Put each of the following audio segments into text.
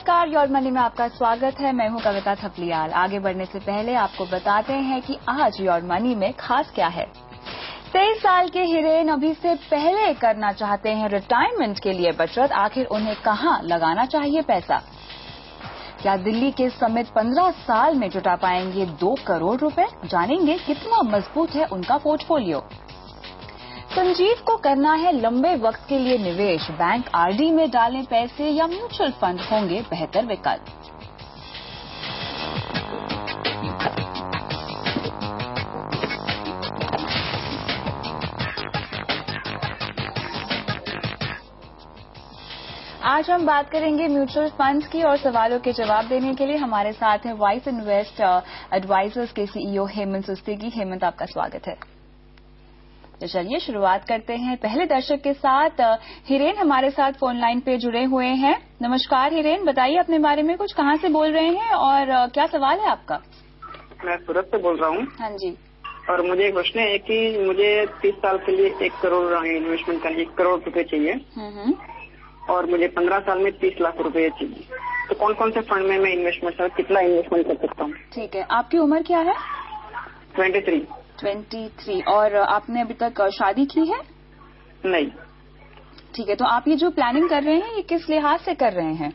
नमस्कार, your money में आपका स्वागत है। मैं हूं कविता थपलियाल। आगे बढ़ने से पहले आपको बताते हैं कि आज योर मनी में खास क्या है। 23 साल के हिरेन अभी से पहले करना चाहते हैं रिटायरमेंट के लिए बचत। आखिर उन्हें कहां लगाना चाहिए पैसा? क्या दिल्ली के समेत 15 साल में जुटा पाएंगे 2 करोड़ रुपए? जानेंगे कितना मजबूत है उनका पोर्टफोलियो। संजीव को करना है लंबे वक्त के लिए निवेश। बैंक आरडी में डालें पैसे या म्यूचुअल फंड होंगे बेहतर विकल्प। आज हम बात करेंगे म्यूचुअल फंड्स की और सवालों के जवाब देने के लिए हमारे साथ है वाइस इन्वेस्ट एडवाइजर्स के सीईओ हेमंत सुस्ती। हेमंत, आपका स्वागत है। तो चलिए शुरुआत करते हैं पहले दर्शक के साथ। हिरेन हमारे साथ फोन लाइन पे जुड़े हुए हैं। नमस्कार हिरेन, बताइए अपने बारे में कुछ, कहाँ से बोल रहे हैं और क्या सवाल है आपका? मैं सूरत से बोल रहा हूँ। हाँ जी। और मुझे एक प्रश्न है कि मुझे 30 साल के लिए 1 करोड़ इन्वेस्टमेंट करना, 1 करोड़ रुपए चाहिए और मुझे 15 साल में 30 लाख रुपए चाहिए। तो कौन कौन से फंड में मैं कितना इन्वेस्टमेंट कर सकता हूँ? ठीक है, आपकी उम्र क्या है? 23। और आपने अभी तक शादी की है? नहीं। ठीक है, तो आप ये जो प्लानिंग कर रहे हैं ये किस लिहाज से कर रहे हैं?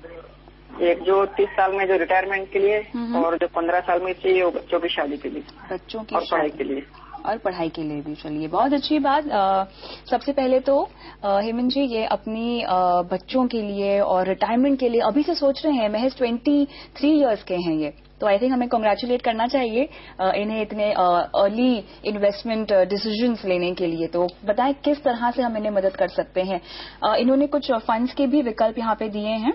एक जो 30 साल में जो रिटायरमेंट के लिए और जो 15 साल में चाहिए बच्चों की शादी के लिए, बच्चों की और पढ़ाई के लिए। और पढ़ाई के लिए भी। चलिए, बहुत अच्छी बात। सबसे पहले तो हेमंत जी, ये अपनी बच्चों के लिए और रिटायरमेंट के लिए अभी से सोच रहे हैं। महज 23 इयर्स के हैं ये, तो आई थिंक हमें कांग्रेचुलेट करना चाहिए इन्हें इतने अर्ली इन्वेस्टमेंट डिसीजंस लेने के लिए। तो बताएं किस तरह से हम इन्हें मदद कर सकते हैं। इन्होंने कुछ फंड्स के भी विकल्प यहाँ पे दिए हैं,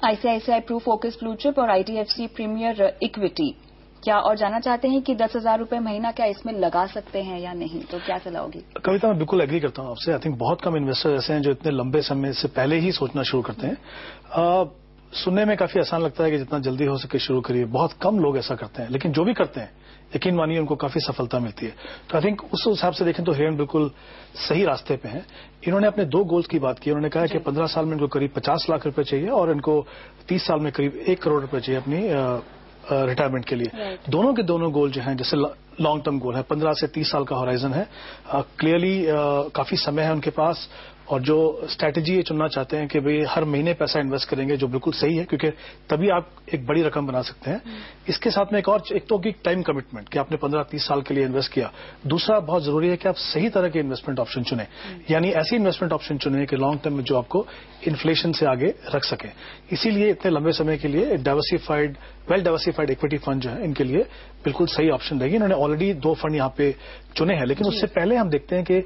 ICICI pru focus blue chip और आईडीएफसी प्रीमियर इक्विटी। क्या और जानना चाहते हैं कि 10,000 रुपए महीना क्या इसमें लगा सकते हैं या नहीं? तो क्या सलाह होगी? कविता, मैं बिल्कुल एग्री करता हूं आपसे। आई थिंक बहुत कम इन्वेस्टर ऐसे हैं जो इतने लंबे समय से पहले ही सोचना शुरू करते हैं। सुनने में काफी आसान लगता है कि जितना जल्दी हो सके शुरू करिए। बहुत कम लोग ऐसा करते हैं, लेकिन जो भी करते हैं यकीन मानिए उनको काफी सफलता मिलती है। तो आई थिंक उस हिसाब से देखें तो हिरेन बिल्कुल सही रास्ते पे हैं। इन्होंने अपने 2 गोल्स की बात की। उन्होंने कहा कि 15 साल में इनको करीब 50 लाख रुपए चाहिए और इनको 30 साल में करीब 1 करोड़ रुपए चाहिए अपनी रिटायरमेंट के लिए। दोनों के दोनों गोल जो हैं, जैसे लॉन्ग टर्म गोल है, 15 से 30 साल का होराइजन है। क्लियरली काफी समय है उनके पास और जो स्ट्रैटेजी ये चुनना चाहते हैं कि भाई हर महीने पैसा इन्वेस्ट करेंगे, जो बिल्कुल सही है, क्योंकि तभी आप एक बड़ी रकम बना सकते हैं। इसके साथ में एक तो कि टाइम कमिटमेंट कि आपने 15-30 साल के लिए इन्वेस्ट किया। दूसरा बहुत जरूरी है कि आप सही तरह के इन्वेस्टमेंट ऑप्शन चुनें, यानी ऐसी इन्वेस्टमेंट ऑप्शन चुनें कि लॉन्ग टर्म में जो आपको इन्फ्लेशन से आगे रख सके। इसीलिए इतने लंबे समय के लिए वेल डाइवर्सिफाइड इक्विटी फंड जो है इनके लिए बिल्कुल सही ऑप्शन रहेगी। इन्होंने ऑलरेडी 2 फंड यहाँ पे चुने हैं, लेकिन उससे पहले हम देखते हैं कि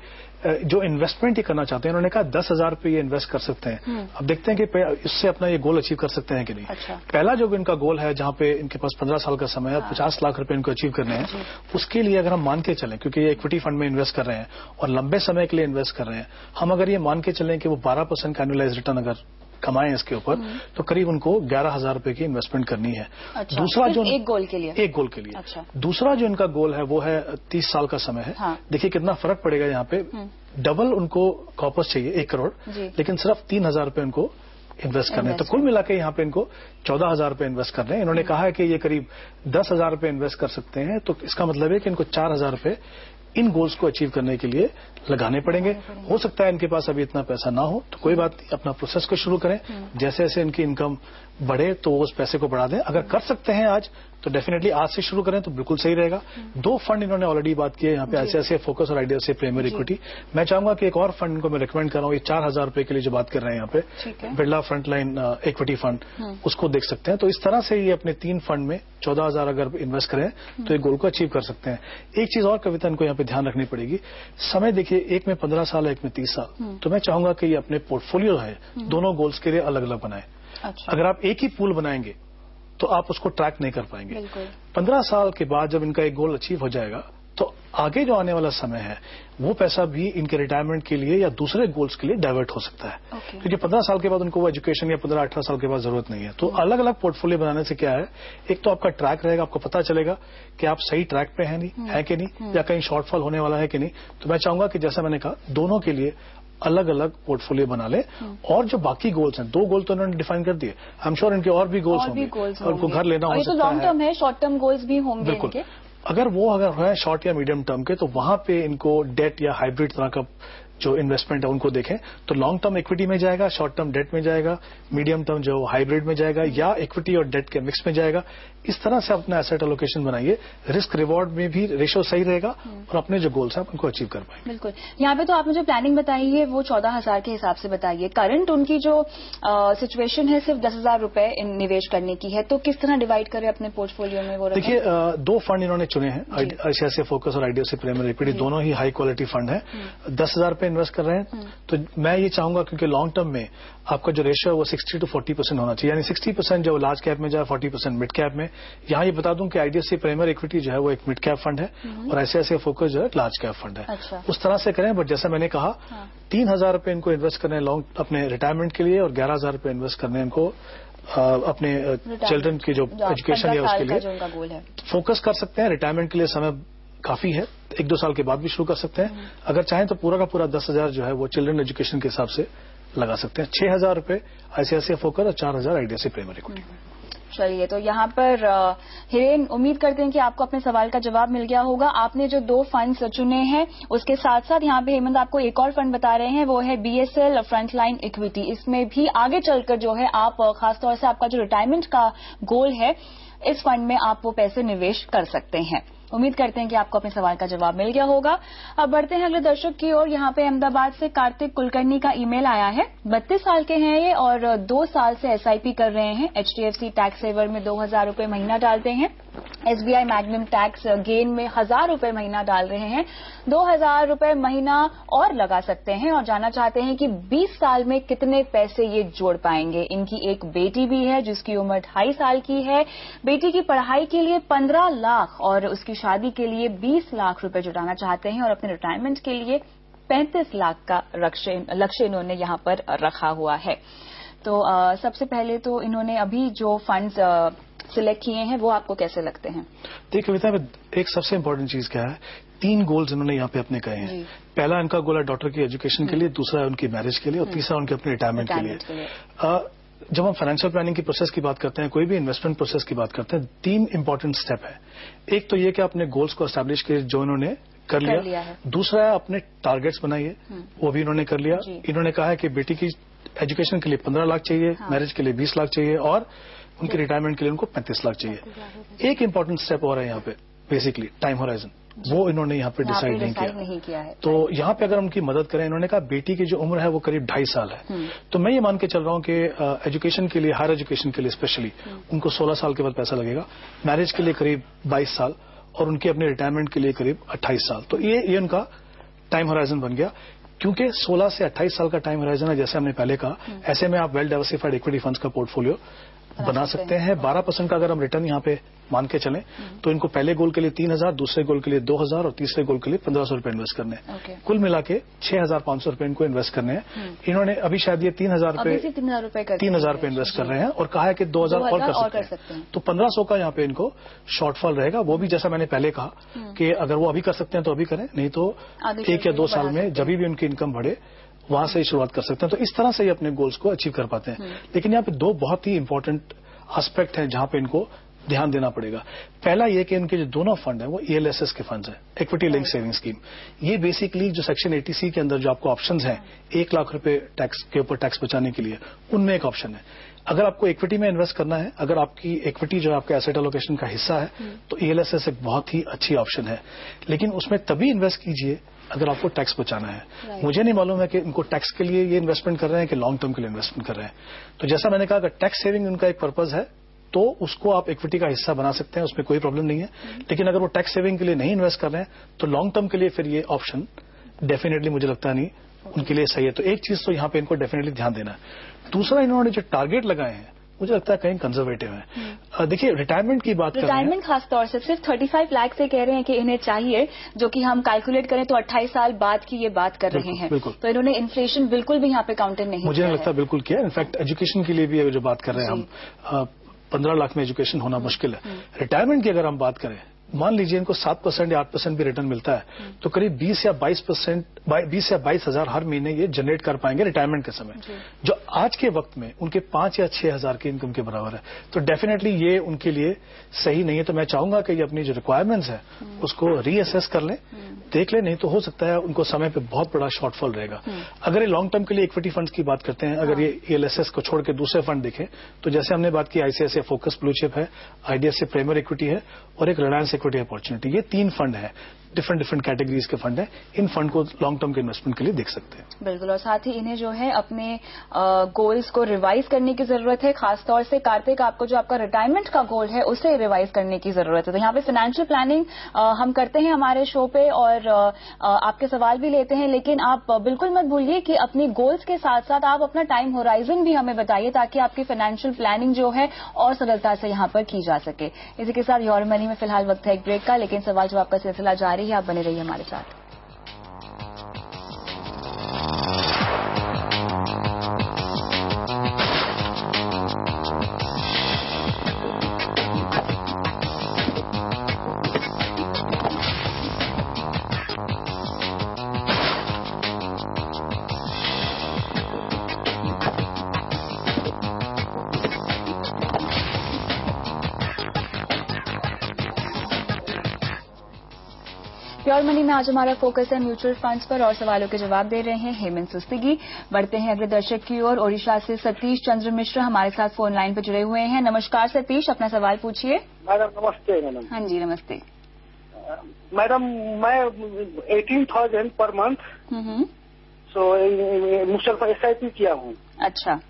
जो इन्वेस्टमेंट ये करना चाहते हैं, उन्होंने कहा 10,000 रुपए ये इन्वेस्ट कर सकते हैं। अब देखते हैं कि इससे अपना ये गोल अचीव कर सकते हैं कि नहीं। अच्छा। पहला जो इनका गोल है, जहां पे इनके पास 15 साल का समय है, 50 लाख रुपए इनको अचीव करने हैं, उसके लिए अगर हम मान के चलें, क्योंकि ये इक्विटी फंड में इन्वेस्ट कर रहे हैं और लंबे समय के लिए इन्वेस्ट कर रहे हैं, हम अगर ये मान के चलें कि वो 12% का एनुअलाइज रिटर्न अगर कमाएं इसके ऊपर, तो करीब उनको 11,000 रुपए की इन्वेस्टमेंट करनी है। अच्छा, दूसरा जो एक गोल के लिए। अच्छा। दूसरा जो इनका गोल है वो है 30 साल का समय है। हाँ। देखिए कितना फर्क पड़ेगा यहाँ पे। डबल उनको कॉर्पस चाहिए 1 करोड़, लेकिन सिर्फ 3,000 रुपए उनको इन्वेस्ट करने हैं। तो कुल मिलाकर यहाँ पे इनको 14,000 रुपए इन्वेस्ट करने हैं। इन्होंने कहा है कि ये करीब 10,000 रुपए इन्वेस्ट कर सकते हैं, तो इसका मतलब है कि इनको 4,000 रुपए इन गोल्स को अचीव करने के लिए लगाने पड़ेंगे। हो सकता है इनके पास अभी इतना पैसा ना हो, तो कोई बात नहीं, अपना प्रोसेस को शुरू करें। जैसे जैसे इनकी इनकम बढ़े तो उस पैसे को बढ़ा दें। अगर कर सकते हैं आज तो डेफिनेटली आज से शुरू करें तो बिल्कुल सही रहेगा। 2 फंड इन्होंने ऑलरेडी बात की है यहाँ पे, आईसीआईसीआई फोकस और आईडीएफसी प्रीमियर इक्विटी। मैं चाहूंगा कि एक और फंड इनको मैं रिकमेंड कर रहा हूँ, ये 4,000 रुपए के लिए जो बात कर रहे हैं यहाँ पे, बिरला फ्रंटलाइन इक्विटी फंड, उसको देख सकते हैं। तो इस तरह से ये अपने 3 फंड में 14,000 अगर इन्वेस्ट करें तो एक गोल को अचीव कर सकते हैं। एक चीज और कविता इनको यहाँ पे ध्यान रखनी पड़ेगी, समय देखिए, एक में 15 साल है, एक में 30 साल। तो मैं चाहूंगा कि ये अपने पोर्टफोलियो है दोनों गोल्स के लिए अलग अलग बनाए। अच्छा। अगर आप एक ही पूल बनाएंगे तो आप उसको ट्रैक नहीं कर पाएंगे। 15 साल के बाद जब इनका एक गोल अचीव हो जाएगा तो आगे जो आने वाला समय है वो पैसा भी इनके रिटायरमेंट के लिए या दूसरे गोल्स के लिए डाइवर्ट हो सकता है। क्योंकि 15 साल के बाद उनको वो एजुकेशन या 15-18 साल के बाद जरूरत नहीं है। तो अलग अलग पोर्टफोलियो बनाने से क्या है, एक तो आपका ट्रैक रहेगा, आपको पता चलेगा कि आप सही ट्रैक पे हैं नहीं है कि नहीं, या कहीं शॉर्टफॉल होने वाला है कि नहीं। तो मैं चाहूंगा कि जैसा मैंने कहा, दोनों के लिए अलग अलग पोर्टफोलियो बना ले। और जो बाकी गोल्स हैं, 2 गोल तो उन्होंने डिफाइन कर दिए, आई एम श्योर इनके और भी गोल्स होंगे, और उनको घर लेना हो सकता है। लॉन्ग टर्म है, शॉर्ट टर्म गोल्स भी होंगे बिल्कुल। अगर है शॉर्ट या मीडियम टर्म के, तो वहां पे इनको डेट या हाइब्रिड तरह का जो इन्वेस्टमेंट है उनको देखें, तो लॉन्ग टर्म इक्विटी में जाएगा, शॉर्ट टर्म डेट में जाएगा, मीडियम टर्म जो हाइब्रिड में जाएगा, या इक्विटी और डेट के मिक्स में जाएगा। इस तरह से अपना एसेट एलोकेशन बनाइए, रिस्क रिवॉर्ड में भी रेशियो सही रहेगा और अपने जो गोल्स हैं उनको अचीव कर पाएंगे। बिल्कुल। यहाँ पे तो आपने जो प्लानिंग बताई है वो 14,000 के हिसाब से बताइए। करंट उनकी जो सिचुएशन है सिर्फ 10,000 रुपए निवेश करने की है, तो किस तरह डिवाइड करें अपने पोर्टफोलियो में वो? देखिए, 2 फंड इन्होंने चुने हैं, आईसीआईसीआई फोकस और आईडीएफसी प्राइमरी इक्विटी, दोनों ही हाई क्वालिटी फंड है। 10,000 रुपए इन्वेस्ट कर रहे हैं, तो मैं ये चाहूंगा क्योंकि लॉन्ग टर्म में आपका जो रेशियो है वो 60 to 40% होना चाहिए, यानी 60% जो लार्ज कैप में जाए, 40% मिड कैप में। यहाँ ये बता दूं कि आईडीएफसी प्राइमरी इक्विटी जो है वो एक मिड कैप फंड है और आईसीआईसीआई फोकस जो है लार्ज कैप फंड है। अच्छा। उस तरह से करें, बट जैसा मैंने कहा 3,000 रुपए इनको इन्वेस्ट करने लॉन्ग अपने रिटायरमेंट के लिए, और 11,000 रुपए इन्वेस्ट करने इनको अपने चिल्ड्रन की जो एजुकेशन है उसके लिए फोकस कर सकते हैं। रिटायरमेंट के लिए समय काफी है, 1-2 साल के बाद भी शुरू कर सकते हैं। अगर चाहें तो पूरा का पूरा 10,000 जो है वो चिल्ड्रन एजुकेशन के हिसाब से लगा सकते हैं। 6,000 रुपए आईसीआईसीआई फोकस और 4,000 आईडीएफसी प्राइमरी इक्विटी। चलिए, तो यहाँ पर हिरेन, उम्मीद करते हैं कि आपको अपने सवाल का जवाब मिल गया होगा। आपने जो 2 फंड्स चुने हैं उसके साथ साथ यहाँ पे हेमंत आपको एक और फंड बता रहे हैं, वो है बीएसएल फ्रंटलाइन इक्विटी। इसमें भी आगे चलकर जो है आप खासतौर से आपका जो रिटायरमेंट का गोल है, इस फंड में आप वो पैसे निवेश कर सकते हैं। उम्मीद करते हैं कि आपको अपने सवाल का जवाब मिल गया होगा। अब बढ़ते हैं अगले दर्शक की ओर। यहाँ पे अहमदाबाद से कार्तिक कुलकर्णी का ईमेल आया है। 32 साल के हैं ये और 2 साल से एसआईपी कर रहे हैं। एचडीएफसी टैक्स सेवर में 2,000 रुपए महीना डालते हैं। एसबीआई मैग्नम टैक्स गेन में 1,000 रुपए महीना डाल रहे हैं। 2,000 रुपए महीना और लगा सकते हैं और जानना चाहते हैं कि 20 साल में कितने पैसे ये जोड़ पाएंगे। इनकी एक बेटी भी है जिसकी उम्र 2.5 साल की है। बेटी की पढ़ाई के लिए 15 लाख और उसकी शादी के लिए 20 लाख रुपए जुटाना चाहते हैं और अपने रिटायरमेंट के लिए 35 लाख का लक्ष्य इन्होंने यहाँ पर रखा हुआ है। तो सबसे पहले तो इन्होंने अभी जो फंड्स सिलेक्ट किए हैं वो आपको कैसे लगते हैं? देखिए कविता, एक सबसे इम्पोर्टेंट चीज क्या है, 3 गोल्स इन्होंने यहाँ पे अपने कहे हैं। पहला इनका गोल है डॉटर की एजुकेशन के लिए, दूसरा है उनकी मैरिज के लिए और तीसरा उनके अपने रिटायरमेंट के लिए। जब हम फाइनेंशियल प्लानिंग की प्रोसेस की बात करते हैं, कोई भी इन्वेस्टमेंट प्रोसेस की बात करते हैं, 3 इंपॉर्टेंट स्टेप है। एक तो ये कि अपने गोल्स को एस्टैब्लिश किए जो इन्होंने कर लिया है। दूसरा है अपने टारगेट्स बनाइए, वो भी इन्होंने कर लिया। इन्होंने कहा है कि बेटी की एजुकेशन के लिए 15 लाख चाहिए, मैरिज के लिए 20 लाख चाहिए और उनके रिटायरमेंट के लिए उनको 35 लाख चाहिए। एक इंपॉर्टेंट स्टेप और है यहाँ पे, बेसिकली टाइम होराइजन, वो इन्होंने यहाँ पे डिसाइड नहीं किया है। तो यहाँ पे अगर उनकी मदद करें, इन्होंने कहा बेटी की जो उम्र है वो करीब 2.5 साल है। तो मैं ये मान के चल रहा हूँ कि एजुकेशन के लिए, हायर एजुकेशन के लिए स्पेशली उनको 16 साल के बाद पैसा लगेगा, मैरिज के लिए करीब 22 साल और उनके अपने रिटायरमेंट के लिए करीब 28 साल। तो ये उनका टाइम होराइजन बन गया। क्योंकि 16 से 28 साल का टाइम होराइजन है, जैसे हमने पहले कहा, ऐसे में आप वेल डाइवर्सिफाइड इक्विटी फंड्स का पोर्टफोलियो बना सकते हैं। 12% का अगर हम रिटर्न यहाँ पे मान के चलें तो इनको पहले गोल के लिए 3,000, दूसरे गोल के लिए 2,000 और तीसरे गोल के लिए 1,500 रुपए इन्वेस्ट करने हैं। कुल मिला के 6,500 रुपए इनको इन्वेस्ट करने हैं। इन्होंने अभी शायद ये 3,000 रुपए इन्वेस्ट कर रहे हैं और कहा है कि 2,000 और कर सकते हैं। तो 1,500 का यहाँ पे इनको शॉर्टफॉल रहेगा। वो भी जैसा मैंने पहले कहा कि अगर वो अभी कर सकते हैं तो अभी करें, नहीं तो 1 या 2 साल में जब भी उनकी इनकम बढ़े वहां से ही शुरुआत कर सकते हैं। तो इस तरह से ही अपने गोल्स को अचीव कर पाते हैं। लेकिन यहाँ पे 2 बहुत ही इंपॉर्टेंट एस्पेक्ट हैं जहां पे इनको ध्यान देना पड़ेगा। पहला ये कि इनके जो दोनों फंड हैं वो ELSS के फंड्स हैं, इक्विटी लिंक सेविंग स्कीम। ये बेसिकली जो सेक्शन 80C के अंदर जो आपको ऑप्शंस हैं 1 लाख रुपए टैक्स के ऊपर टैक्स बचाने के लिए, उनमें एक ऑप्शन है। अगर आपको इक्विटी में इन्वेस्ट करना है, अगर आपकी इक्विटी जो आपके एसेट एलोकेशन का हिस्सा है, तो ELSS एक बहुत ही अच्छी ऑप्शन है। लेकिन उसमें तभी इन्वेस्ट कीजिए अगर आपको टैक्स बचाना है। मुझे नहीं मालूम है कि इनको टैक्स के लिए ये इन्वेस्टमेंट कर रहे हैं कि लॉन्ग टर्म के लिए इन्वेस्टमेंट कर रहे हैं। तो जैसा मैंने कहा, अगर टैक्स सेविंग उनका एक पर्पज है तो उसको आप इक्विटी का हिस्सा बना सकते हैं, उसमें कोई प्रॉब्लम नहीं है। लेकिन अगर वो टैक्स सेविंग के लिए नहीं इन्वेस्ट कर रहे हैं तो लॉन्ग टर्म के लिए फिर ये ऑप्शन डेफिनेटली मुझे लगता नहीं उनके लिए सही है। तो एक चीज तो यहाँ पे इनको डेफिनेटली ध्यान देना है। दूसरा, इन्होंने जो टारगेट लगाए हैं मुझे लगता है कहीं कंजर्वेटिव है। देखिए रिटायरमेंट की बात करें, रिटायरमेंट खासतौर से सिर्फ 35 लाख से कह रहे हैं कि इन्हें चाहिए, जो कि हम कैलकुलेट करें तो 28 साल बाद की ये बात कर रहे हैं। तो इन्होंने इन्फ्लेशन बिल्कुल भी यहाँ पे काउंटर नहीं मुझे नहीं लगता बिल्कुल किया। इनफैक्ट एजुकेशन के लिए भी जो बात कर रहे हैं हम, 15 लाख में एजुकेशन होना मुश्किल है। रिटायरमेंट की अगर हम बात करें, मान लीजिए इनको 7% या 8% भी रिटर्न मिलता है, तो करीब 20 या 22,000 हर महीने ये जनरेट कर पाएंगे रिटायरमेंट के समय, जो आज के वक्त में उनके 5 या 6,000 की इनकम के बराबर है। तो डेफिनेटली ये उनके लिए सही नहीं है। तो मैं चाहूंगा कि ये अपनी जो रिक्वायरमेंट्स है उसको रीअसेस कर लें, देख लें, नहीं तो हो सकता है उनको समय पे बहुत बड़ा शॉर्टफॉल रहेगा। अगर ये लॉन्ग टर्म के लिए इक्विटी फंड्स की बात करते हैं, अगर ये ELSS को छोड़ के दूसरे फंड देखें, तो जैसे हमने बात की ICICI फोकस ब्लू चिप है, IDFC प्रीमियर इक्विटी है और एक रिलायंस इक्विटी अपॉर्चुनिटी, ये 3 फंड है, डिफरेंट कैटेगरीज के फंड है। इन फंड को लॉन्ग टर्म के इन्वेस्टमेंट के लिए देख सकते हैं। बिल्कुल, और साथ ही इन्हें जो है अपने गोल्स को रिवाइज करने की जरूरत है। खासतौर से कार्तिक, आपको जो आपका रिटायरमेंट का गोल है उसे रिवाइज करने की जरूरत है। तो यहाँ पे फाइनेंशियल प्लानिंग हम करते हैं हमारे शो पे और आपके सवाल भी लेते हैं, लेकिन आप बिल्कुल मत भूलिए कि अपनी गोल्स के साथ साथ आप अपना टाइम होराइजन भी हमें बताइए, ताकि आपकी फाइनेंशियल प्लानिंग जो है और सरलता से यहाँ पर की जा सके। इसी के साथ योर मनी में फिलहाल वक्त है एक ब्रेक का, लेकिन सवाल जवाब का सिलसिला जारी है, आप बने रहिए हमारे साथ। प्योर मनी में आज हमारा फोकस है म्यूचुअल फंड्स पर और सवालों के जवाब दे रहे हैं हेमंत सुस्तिगी। बढ़ते हैं अगले दर्शक की ओर। ओडिशा से सतीश चंद्र मिश्र हमारे साथ फोन लाइन पर जुड़े हुए हैं। नमस्कार सतीश, अपना सवाल पूछिए। मैडम नमस्ते। मैडम हाँ जी नमस्ते। मैडम मैं 18,000 per month mutual fund SIP किया हूँ। अच्छा।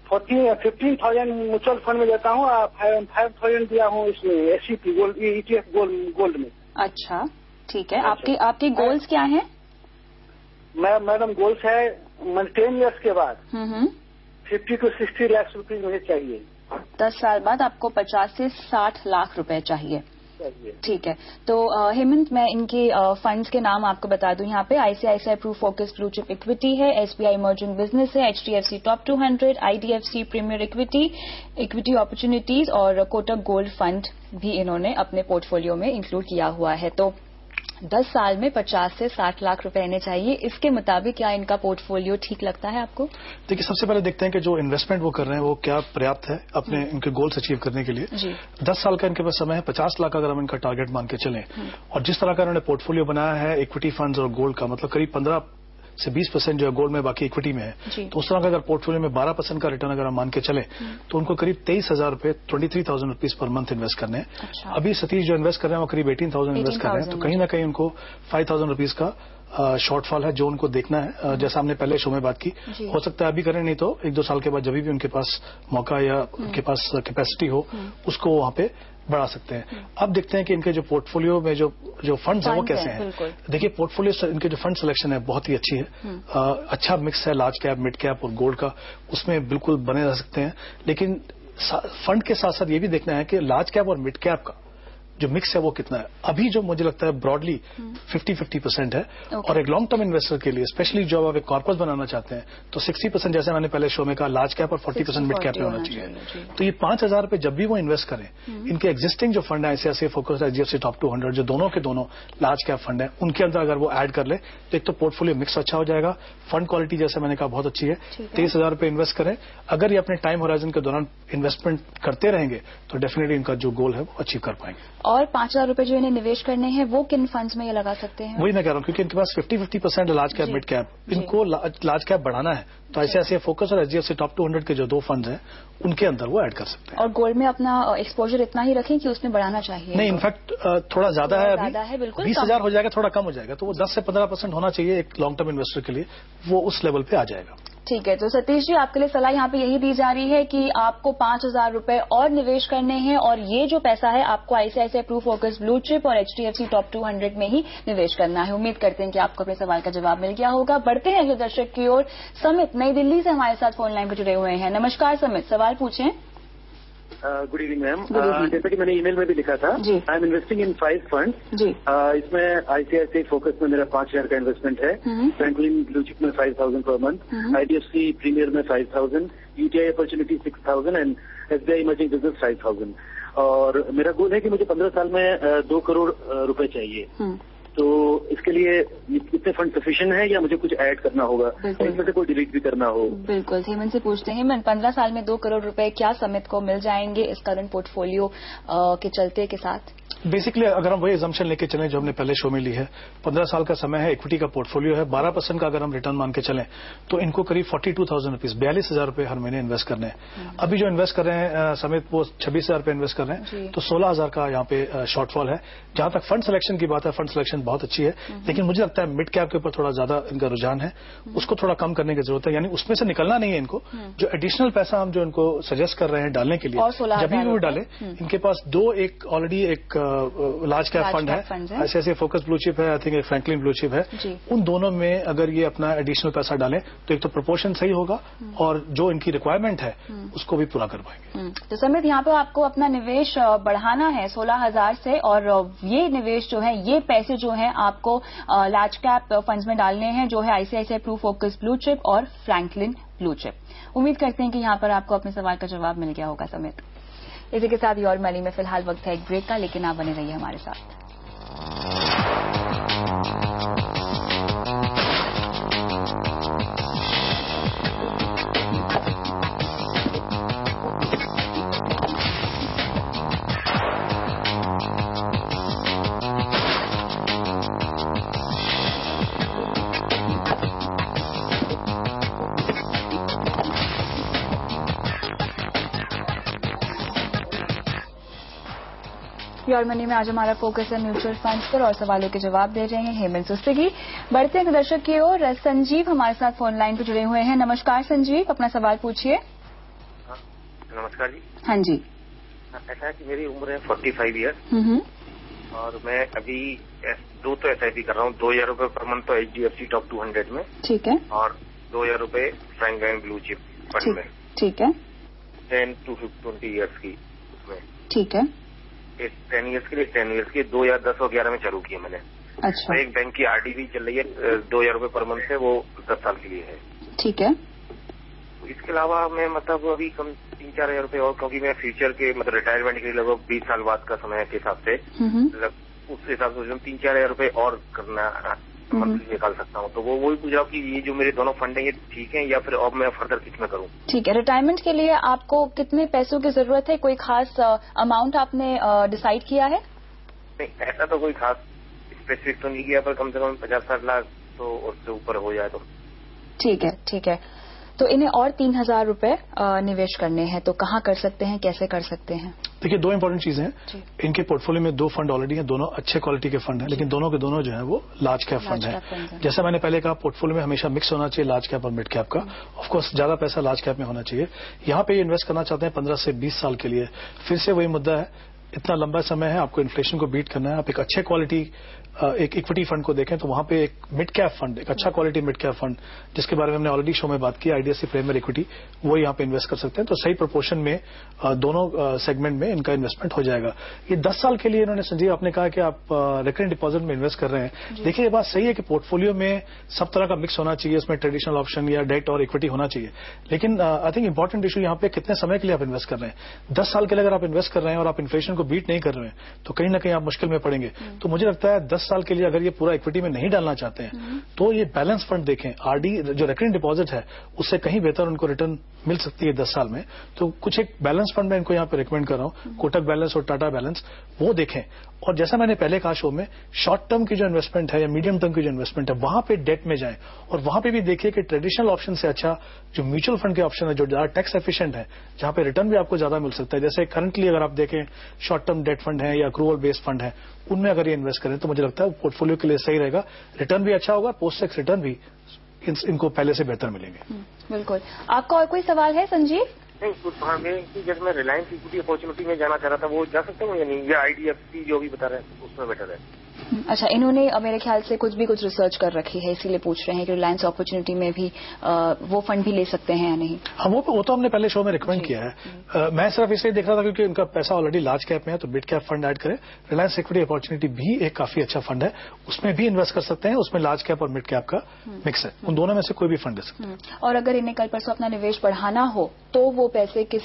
15,000 म्यूचुअल फंड में देता हूँ, 5,000 दिया हूँ इसमें SCP गोल्ड ETF गोल्ड में। अच्छा ठीक है। आपकी गोल्स क्या हैं? मैडम गोल्स है 10 इयर्स के बाद 50 to 60 लाख रुपए मुझे चाहिए। 10 साल बाद आपको 50 से 60 लाख रुपए चाहिए। ठीक है। तो हेमंत, मैं इनके फंड्स के नाम आपको बता दूं। यहाँ पे ICICI pru focus blue chip equity है, SBI इमर्जिंग बिजनेस है, HDFC top 200, IDFC premier equity opportunities और कोटक गोल्ड फंड भी इन्होंने अपने पोर्टफोलियो में इंक्लूड किया हुआ है। तो 10 साल में 50 से 60 लाख रुपए इन्हें चाहिए। इसके मुताबिक क्या इनका पोर्टफोलियो ठीक लगता है आपको? देखिए, सबसे पहले देखते हैं कि जो इन्वेस्टमेंट वो कर रहे हैं वो क्या पर्याप्त है अपने इनके गोल्स अचीव करने के लिए। 10 साल का इनके पास समय है। 50 लाख अगर हम इनका टारगेट मान के चलें और जिस तरह का इन्होंने पोर्टफोलियो बनाया है इक्विटी फंड्स और गोल्ड का, मतलब करीब 15 से 20% जो है गोल्ड में, बाकी इक्विटी में है, तो उस तरह का अगर पोर्टफोलियो में 12% का रिटर्न अगर हम मान के चले तो उनको करीब 23,000 रुपए 23,000 रुपीज पर मंथ इन्वेस्ट करने हैं। अच्छा। अभी सतीश जो इन्वेस्ट कर रहे हैं वो करीब 18,000 इन्वेस्ट कर रहे हैं, तो कहीं ना कहीं उनको 5,000 रुपीज का शॉर्टफॉल है जो उनको देखना है। जैसा हमने पहले शो में बात की, हो सकता है अभी करें, नहीं तो 1-2 साल के बाद जब भी उनके पास मौका या उनके पास कैपेसिटी हो उसको वहां पे बढ़ा सकते हैं। अब देखते हैं कि इनके जो पोर्टफोलियो में जो फंड्स हैं वो कैसे हैं। देखिए, पोर्टफोलियो इनके जो फंड सिलेक्शन है बहुत ही अच्छी है। अच्छा मिक्स है लार्ज कैप, मिड कैप और गोल्ड का, उसमें बिल्कुल बने रह सकते हैं। लेकिन फंड के साथ साथ ये भी देखना है कि लार्ज कैप और मिड कैप का जो मिक्स है वो कितना है। अभी जो मुझे लगता है ब्रॉडली 50-50% है। और एक लॉन्ग टर्म इन्वेस्टर के लिए, स्पेशली जो आप एक कॉर्पस बनाना चाहते हैं, तो 60% जैसे मैंने पहले शो में कहा लार्ज कैप और 40% मिड कैप में होना चाहिए। तो ये 5,000 रुपए जब भी वो इन्वेस्ट करें, इनके एग्जिस्टिंग जो फंड है ICICI फोकस, HDFC टॉप 200, जो दोनों के दोनों लार्ज कैप फंड है, उनके अंदर अगर वो ऐड कर ले तो एक तो पोर्टफोलियो मिक्स अच्छा हो जाएगा। फंड क्वालिटी जैसे मैंने कहा बहुत अच्छी है। 23,000 रुपए इन्वेस्ट करें। अगर ये अपने टाइम होराइजन के दौरान इन्वेस्टमेंट करते रहेंगे तो डेफिनेटली इनका जो गोल है वो अचीव कर पाएंगे। और 5,000 रुपए जो इन्हें निवेश करने हैं वो किन फंड्स में ये लगा सकते हैं? वही मैं कह रहा हूँ, क्योंकि इनके पास 50-50% लार्ज कैप, मिड कैप, इनको लार्ज कैप बढ़ाना है तो ICICI फोकस और HDFC टॉप 200 के जो 2 फंड्स हैं उनके अंदर वो ऐड कर सकते हैं। और गोल्ड में अपना एक्सपोजर इतना ही रखें कि उसमें बढ़ाना चाहिए? नहीं, इनफैक्ट थोड़ा ज्यादा है अभी, बिल्कुल 20,000 हो जाएगा, थोड़ा कम हो जाएगा, तो वो 10 से 15% होना चाहिए एक लॉन्ग टर्म इन्वेस्टर के लिए, वो उस लेवल पे आ जाएगा। ठीक है। तो सतीश जी, आपके लिए सलाह यहाँ पे यही दी जा रही है कि आपको 5,000 रुपए और निवेश करने हैं और ये जो पैसा है आपको ICICI pru focus blue chip और HDFC टॉप 200 में ही निवेश करना है। उम्मीद करते हैं कि आपको अपने सवाल का जवाब मिल गया होगा। बढ़ते हैं अगले दर्शक की ओर। समित नई दिल्ली से हमारे साथ फोन लाइन पर जुड़े हुए हैं। नमस्कार समित, सवाल पूछें। Good evening ma'am. जैसा कि मैंने ईमेल में भी लिखा था, I am investing in 5 funds. इसमें ICICI फोकस में मेरा 5,000 का इन्वेस्टमेंट है, फ्रैंकलिन ब्लू चिप में 5,000 पर मंथ, IDFC प्रीमियर में 5,000, UTI opportunity 6,000 and SBI emerging business 5,000। और मेरा गोल है कि मुझे 15 साल में 2 करोड़ रुपए चाहिए। तो इसके लिए इतने फंड सफिशिएंट है या मुझे कुछ ऐड करना होगा, इनमें से कोई डिलीट भी करना हो? बिल्कुल, हेमंत से पूछते हैं। हेमंत, 15 साल में 2 करोड़ रुपए क्या समित को मिल जाएंगे इस करंट पोर्टफोलियो के चलते के साथ? बेसिकली अगर हम वही एजम्पशन लेके चलें जो हमने पहले शो में ली है, 15 साल का समय है, इक्विटी का पोर्टफोलियो है, 12% का अगर हम रिटर्न मान के चलें तो इनको करीब 42,000 रुपीज, 42,000 रुपए हर महीने इन्वेस्ट करने हैं। अभी जो इन्वेस्ट कर रहे हैं समित वो 26,000 रुपए इन्वेस्ट कर रहे हैं, तो 16,000 का यहाँ पे शॉर्टफॉल है। जहां तक फंड सिलेक्शन की बात है, फंड सिलेक्शन बहुत अच्छी है, लेकिन मुझे लगता है मिड कैप के ऊपर थोड़ा ज्यादा इनका रुझान है, उसको थोड़ा कम करने की जरूरत है। यानी उसमें से निकलना नहीं है इनको, जो एडिशनल पैसा हम जो इनको सजेस्ट कर रहे हैं डालने के लिए, जब भी वो डाले, इनके पास ऑलरेडी एक लार्ज कैप फंड है, ऐसे फोकस ब्लू चिप है, आई थिंक एक फ्रैंकलिन ब्लू चिप है। उन दोनों में अगर ये अपना एडिशनल पैसा डालें तो एक तो प्रोपोर्शन सही होगा और जो इनकी रिक्वायरमेंट है उसको भी पूरा कर पाएंगे। तो समित, यहाँ पे आपको अपना निवेश बढ़ाना है 16,000 से, और ये निवेश जो है, ये पैसे जो है आपको लार्ज कैप फंड्स में डालने हैं, जो है ICICI pru focus blue chip और फ्रैंकलिन ब्लू चिप। उम्मीद करते हैं कि यहाँ पर आपको अपने सवाल का जवाब मिल गया होगा समित। इसी के साथ योर मनी में फिलहाल वक्त है एक ब्रेक का, लेकिन आप बने रहिए हमारे साथ। योर मनी में आज हमारा फोकस है म्यूचुअल फंड्स पर और सवालों के जवाब दे रहे हैं हेमंत सुस्तगी। बढ़ते हैं दर्शक की ओर, संजीव हमारे साथ फोन लाइन पर जुड़े हुए हैं। नमस्कार संजीव, अपना सवाल पूछिए। नमस्कार जी। हाँ जी। ऐसा है कि मेरी उम्र है 45 ईयर और मैं अभी 2 तो SIP कर रहा हूँ, 2,000 रुपए पर मंथ तो HDFC टॉप 200 में, ठीक है, और 2,000 रुपए फ्रैंकलिन ब्लू चिप फंड में, ठीक है, 10 to 20 ईयर्स की उसमें, ठीक है, 10 ईयर्स के लिए 10 ईयर्स की 2010 और 11 में चालू की है मैंने। अच्छा। एक बैंक की RD भी चल रही है 2,000 रुपए पर मंथ है, वो 10 साल के लिए है, ठीक है। तो इसके अलावा मैं मतलब अभी कम 3-4 हजार रुपए और, क्योंकि मैं फ्यूचर के मतलब रिटायरमेंट के लिए लगभग 20 साल बाद का समय के हिसाब से उस हिसाब से 3-4 हजार रुपए और करना मंथली निकाल सकता हूँ। तो वही पूछ रहा हूँ कि ये जो मेरे दोनों फंड है ये ठीक है या फिर अब मैं फर्दर किस में करूँ? ठीक है। रिटायरमेंट के लिए आपको कितने पैसों की जरूरत है? कोई खास अमाउंट आपने डिसाइड किया है? नहीं, ऐसा तो कोई खास स्पेसिफिक तो नहीं किया, पर कम से कम 50-60 लाख तो उससे ऊपर हो जाए तो ठीक है। ठीक है, तो इन्हें और 3,000 रुपए निवेश करने हैं, तो कहाँ कर सकते हैं, कैसे कर सकते हैं? देखिए, 2 इंपॉर्टेंट चीजें हैं। इनके पोर्टफोलियो में 2 फंड ऑलरेडी हैं, दोनों अच्छे क्वालिटी के फंड हैं, लेकिन दोनों के दोनों जो है वो लार्ज कैप फंड है। जैसा मैंने पहले कहा, पोर्टफोलियो में हमेशा मिक्स होना चाहिए लार्ज कैप और मिड कैप का। ऑफकोर्स ज्यादा पैसा लार्ज कैप में होना चाहिए। यहाँ पे इन्वेस्ट करना चाहते हैं 15 से 20 साल के लिए। फिर से वही मुद्दा है, इतना लंबा समय है, आपको इन्फ्लेशन को बीट करना है। आप एक अच्छे क्वालिटी एक इक्विटी फंड को देखें तो वहां पे एक मिड कैप फंड, एक अच्छा क्वालिटी मिड कैप फंड, जिसके बारे में हमने ऑलरेडी शो में बात की, IDFC प्रीमियर इक्विटी, वो यहाँ पे इन्वेस्ट कर सकते हैं। तो सही प्रोपोर्शन में दोनों सेगमेंट में इनका इन्वेस्टमेंट हो जाएगा। ये 10 साल के लिए इन्होंने, संजीव आपने कहा कि आप रिकरिंग डिपॉजिट में इन्वेस्ट कर रहे हैं। देखिए, ये बात सही है कि पोर्टफोलियो में सब तरह का मिक्स होना चाहिए, उसमें ट्रेडिशनल ऑप्शन या डेट और इक्विटी होना चाहिए, लेकिन आई थिंक इंपॉर्टेंट इशू यहाँ पे कितने समय के लिए आप इन्वेस्ट कर रहे हैं। 10 साल के लिए अगर आप इन्वेस्ट कर रहे हैं और आप इन्फ्लेशन को बीट नहीं कर रहे हैं तो कहीं ना कहीं आप मुश्किल में पड़ेंगे। तो मुझे लगता है 10 साल के लिए अगर ये पूरा इक्विटी में नहीं डालना चाहते हैं तो ये बैलेंस फंड देखें। RD जो रिकरिंग डिपॉजिट है उससे कहीं बेहतर उनको रिटर्न मिल सकती है 10 साल में। तो कुछ एक बैलेंस फंड में इनको यहाँ पे रिकमेंड कर रहा हूँ, कोटक बैलेंस और टाटा बैलेंस, वो देखें। और जैसा मैंने पहले कहा शो में, शॉर्ट टर्म की जो इन्वेस्टमेंट है या मीडियम टर्म की जो इन्वेस्टमेंट है वहां पे डेट में जाएं, और वहां पे भी देखिए कि ट्रेडिशनल ऑप्शन से अच्छा जो म्यूचुअल फंड के ऑप्शन है, जो ज्यादा टैक्स एफिशिएंट है, जहां पे रिटर्न भी आपको ज्यादा मिल सकता है। जैसे करंटली अगर आप देखें शॉर्ट टर्म डेट फंड है या अक्रूवल बेस्ड फंड है, उनमें अगर ये इन्वेस्ट करें तो मुझे लगता है पोर्टफोलियो के लिए सही रहेगा, रिटर्न भी अच्छा होगा, पोस्ट टैक्स रिटर्न भी इनको पहले से बेहतर मिलेंगे। बिल्कुल। आपका और कोई सवाल है संजीव? नहीं, जैसे मैं रिलायंस इक्विटी अपॉर्चुनिटी में जाना चाह रहा था, वो जा सकता हूँ या नहीं, या IDFC जो भी बता रहे हैं उसमें बेटर है? अच्छा, इन्होंने मेरे ख्याल से कुछ रिसर्च कर रखी है, इसीलिए पूछ रहे हैं कि रिलायंस अपॉर्चुनिटी में भी वो फंड भी ले सकते हैं या नहीं। हाँ, वो तो हमने पहले शो में रिकमेंड किया है। मैं सिर्फ इसलिए देख रहा था क्योंकि उनका पैसा ऑलरेडी लार्ज कैप में है, तो मिड कैप फंड ऐड करें। रिलायंस इक्विटी अपॉर्चुनिटी भी एक काफी अच्छा फंड है, उसमें भी इन्वेस्ट कर सकते हैं। उसमें लार्ज कैप और मिड कैप का मिक्स है, उन दोनों में से कोई भी फंड ले सकते हैं। और अगर इन्हें कल परसों अपना निवेश बढ़ाना हो तो वो पैसे किस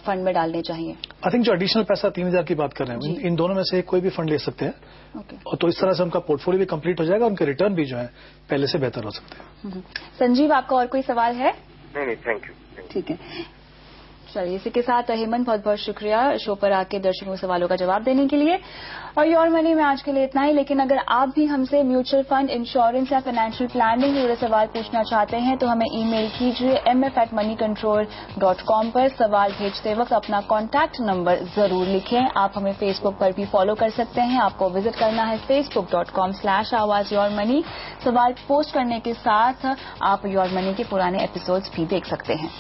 फंड में डालने चाहिए? आई थिंक जो एडिशनल पैसा 3,000 की बात कर रहे हैं, इन दोनों में से कोई भी फंड ले सकते हैं। और तो इस तरह से उनका पोर्टफोलियो भी कंप्लीट हो जाएगा, उनके रिटर्न भी जो है पहले से बेहतर हो सकते हैं। संजीव, आपका और कोई सवाल है? नहीं, थैंक यू। ठीक है, चलिए, इसी के साथ हेमंत, बहुत बहुत शुक्रिया शो पर आके दर्शकों के सवालों का जवाब देने के लिए। और योर मनी में आज के लिए इतना ही, लेकिन अगर आप भी हमसे म्यूचुअल फंड, इंश्योरेंस या फाइनेंशियल प्लानिंग जुड़े सवाल पूछना चाहते हैं तो हमें ईमेल कीजिए mf@moneycontrol.com पर। सवाल भेजते वक्त अपना कॉन्टैक्ट नंबर जरूर लिखें। आप हमें फेसबुक पर भी फॉलो कर सकते हैं, आपको विजिट करना है facebook.com/आवाज-योर-मनी। सवाल पोस्ट करने के साथ आप योर मनी के पुराने एपिसोड्स भी देख सकते हैं।